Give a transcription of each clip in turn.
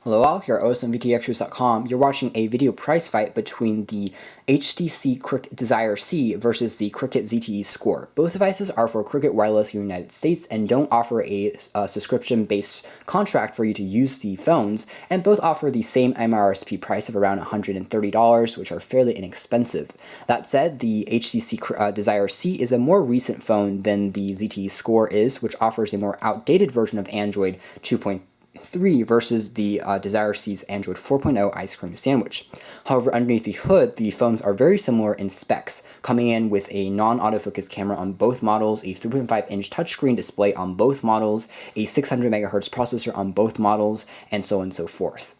Hello all, here at OSMVTExtras.com. You're watching a video price fight between the HTC Cricket Desire C versus the Cricket ZTE Score. Both devices are for Cricket Wireless in the United States and don't offer a subscription-based contract for you to use the phones, and both offer the same MRSP price of around $130, which are fairly inexpensive. That said, the HTC Desire C is a more recent phone than the ZTE Score is, which offers a more outdated version of Android 2.3 versus the Desire C's Android 4.0 ice cream sandwich. However, underneath the hood, the phones are very similar in specs, coming in with a non-autofocus camera on both models, a 3.5-inch touchscreen display on both models, a 600 MHz processor on both models, and so on and so forth.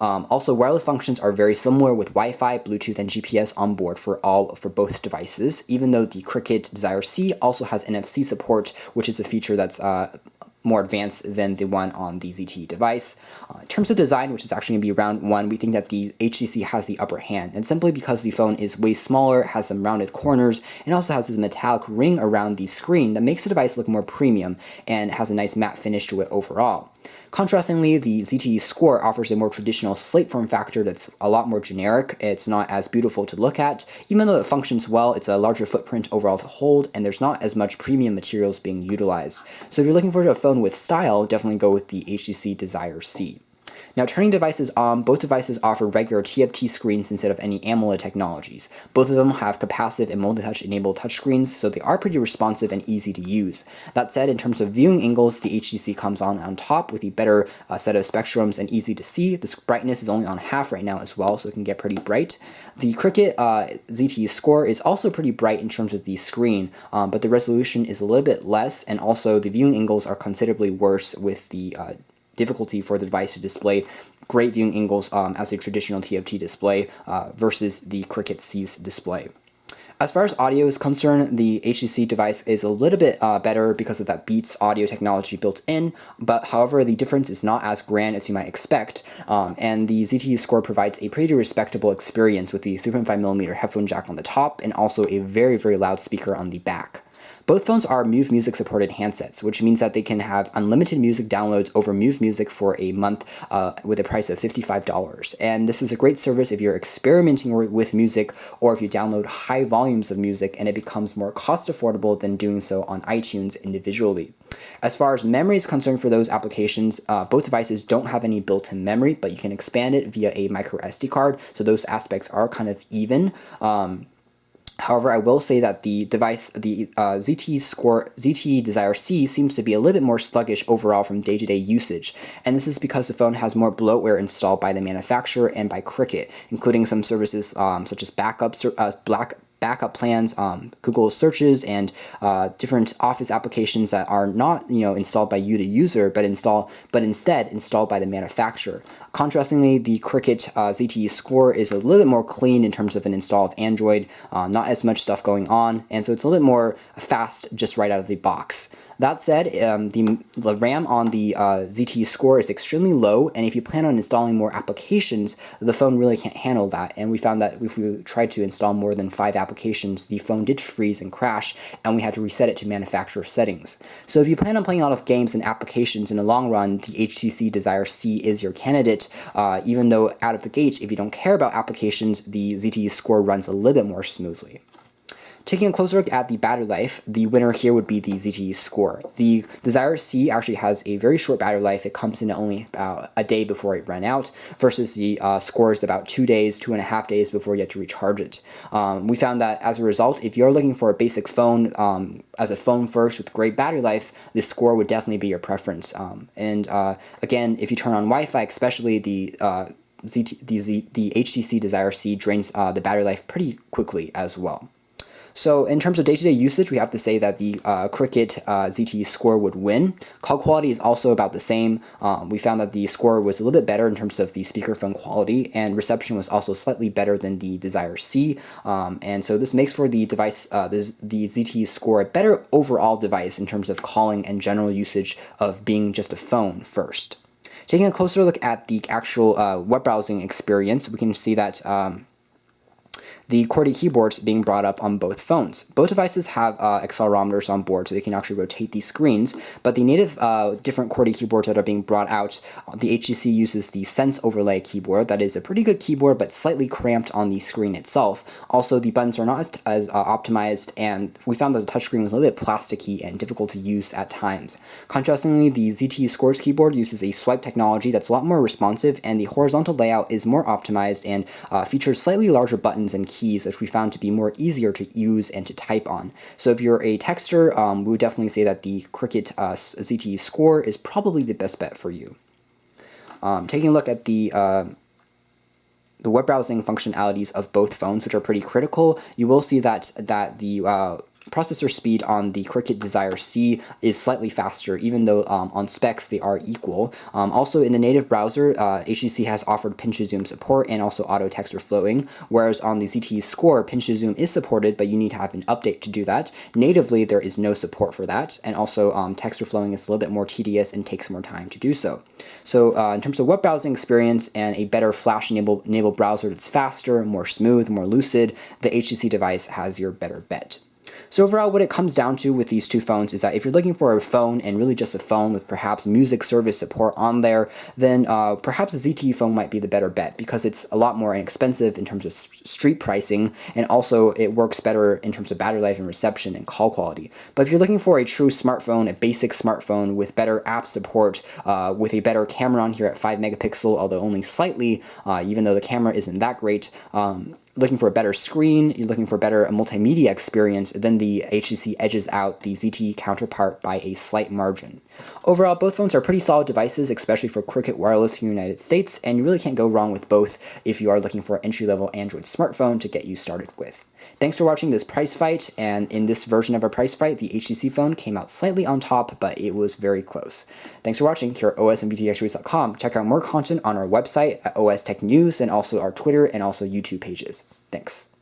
Also, wireless functions are very similar with Wi-Fi, Bluetooth, and GPS on board for both devices, even though the Cricket Desire C also has NFC support, which is a feature that's more advanced than the one on the ZTE device. In terms of design, which is actually going to be round one, we think that the HTC has the upper hand, and simply because the phone is way smaller, has some rounded corners, and also has this metallic ring around the screen that makes the device look more premium and has a nice matte finish to it overall. Contrastingly, the ZTE Score offers a more traditional slate form factor that's a lot more generic. It's not as beautiful to look at. Even though it functions well, it's a larger footprint overall to hold, and there's not as much premium materials being utilized. So if you're looking for a phone with style, definitely go with the HTC Desire C. Now, turning devices on, both devices offer regular TFT screens instead of any AMOLED technologies. Both of them have capacitive and multi-touch enabled touchscreens, so they are pretty responsive and easy to use. That said, in terms of viewing angles, the HTC comes on top with a better set of spectrums and easy to see. The brightness is only on half right now as well, so it can get pretty bright. The Cricket ZTE Score is also pretty bright in terms of the screen, but the resolution is a little bit less, and also the viewing angles are considerably worse with the difficulty for the device to display great viewing angles as a traditional TFT display versus the Cricket C's display. As far as audio is concerned, the HTC device is a little bit better because of that Beats audio technology built in, but however, the difference is not as grand as you might expect, and the ZTE Score provides a pretty respectable experience with the 3.5mm headphone jack on the top and also a very, very loud speaker on the back. Both phones are Move Music supported handsets, which means that they can have unlimited music downloads over Move Music for a month with a price of $55. And this is a great service if you're experimenting with music or if you download high volumes of music and it becomes more cost affordable than doing so on iTunes individually. As far as memory is concerned for those applications, both devices don't have any built-in memory, but you can expand it via a micro SD card, so those aspects are kind of even. However, I will say that the device, the ZTE Desire C seems to be a little bit more sluggish overall from day-to-day usage, and this is because the phone has more bloatware installed by the manufacturer and by Cricket, including some services such as backup plans, Google searches, and different Office applications that are not installed by you, the user, but instead installed by the manufacturer. Contrastingly, the Cricket ZTE Score is a little bit more clean in terms of an install of Android, not as much stuff going on, and so it's a little bit more fast just right out of the box. That said, the RAM on the ZTE Score is extremely low, and if you plan on installing more applications, the phone really can't handle that. And we found that if we tried to install more than 5 applications, the phone did freeze and crash, and we had to reset it to manufacturer settings. So if you plan on playing a lot of games and applications in the long run, the HTC Desire C is your candidate, even though out of the gate, if you don't care about applications, the ZTE Score runs a little bit more smoothly. Taking a closer look at the battery life, the winner here would be the ZTE Score. The Desire C actually has a very short battery life. It comes in at only about a day before it ran out, versus the Score is about 2 days, 2.5 days before you have to recharge it. We found that as a result, if you're looking for a basic phone as a phone first with great battery life, the Score would definitely be your preference. Again, if you turn on Wi-Fi, especially the HTC Desire C drains the battery life pretty quickly as well. So in terms of day-to-day usage, we have to say that the Cricket ZTE Score would win. Call quality is also about the same. We found that the Score was a little bit better in terms of the speakerphone quality, and reception was also slightly better than the Desire C. And so this makes for the device, the ZTE Score, a better overall device in terms of calling and general usage of being just a phone first. Taking a closer look at the actual web browsing experience, we can see that the QWERTY keyboards being brought up on both phones. Both devices have accelerometers on board, so they can actually rotate these screens, but the native different QWERTY keyboards that are being brought out, the HTC uses the Sense Overlay keyboard. That is a pretty good keyboard, but slightly cramped on the screen itself. Also, the buttons are not as optimized, and we found that the touchscreen was a little bit plasticky and difficult to use at times. Contrastingly, the ZTE Scores keyboard uses a swipe technology that's a lot more responsive, and the horizontal layout is more optimized and features slightly larger buttons and keys, which we found to be more easier to use and to type on. So if you're a texter, we would definitely say that the Cricket ZTE Score is probably the best bet for you. Taking a look at the web browsing functionalities of both phones, which are pretty critical, you will see that the processor speed on the Cricket Desire C is slightly faster, even though on specs they are equal. Also, in the native browser, HTC has offered pinch-to-zoom support and also auto text flowing, whereas on the ZTE Score, pinch-to-zoom is supported, but you need to have an update to do that. Natively, there is no support for that, and also text flowing is a little bit more tedious and takes more time to do so. So in terms of web browsing experience and a better Flash-enabled browser that's faster, more smooth, more lucid, the HTC device has your better bet. So overall, what it comes down to with these two phones is that if you're looking for a phone and really just a phone with perhaps music service support on there, then perhaps a ZTE phone might be the better bet because it's a lot more inexpensive in terms of street pricing, and also it works better in terms of battery life and reception and call quality. But if you're looking for a true smartphone, a basic smartphone with better app support, with a better camera on here at 5 megapixel, although only slightly, even though the camera isn't that great, looking for a better screen, you're looking for a better multimedia experience, then the HTC edges out the ZTE counterpart by a slight margin. Overall, both phones are pretty solid devices, especially for Cricket Wireless in the United States, and you really can't go wrong with both if you are looking for an entry-level Android smartphone to get you started with. Thanks for watching this price fight, and in this version of our price fight, the HTC phone came out slightly on top, but it was very close. Thanks for watching here at osandbtaccessories.com. Check out more content on our website at OS Tech News, and also our Twitter and also YouTube pages. Thanks.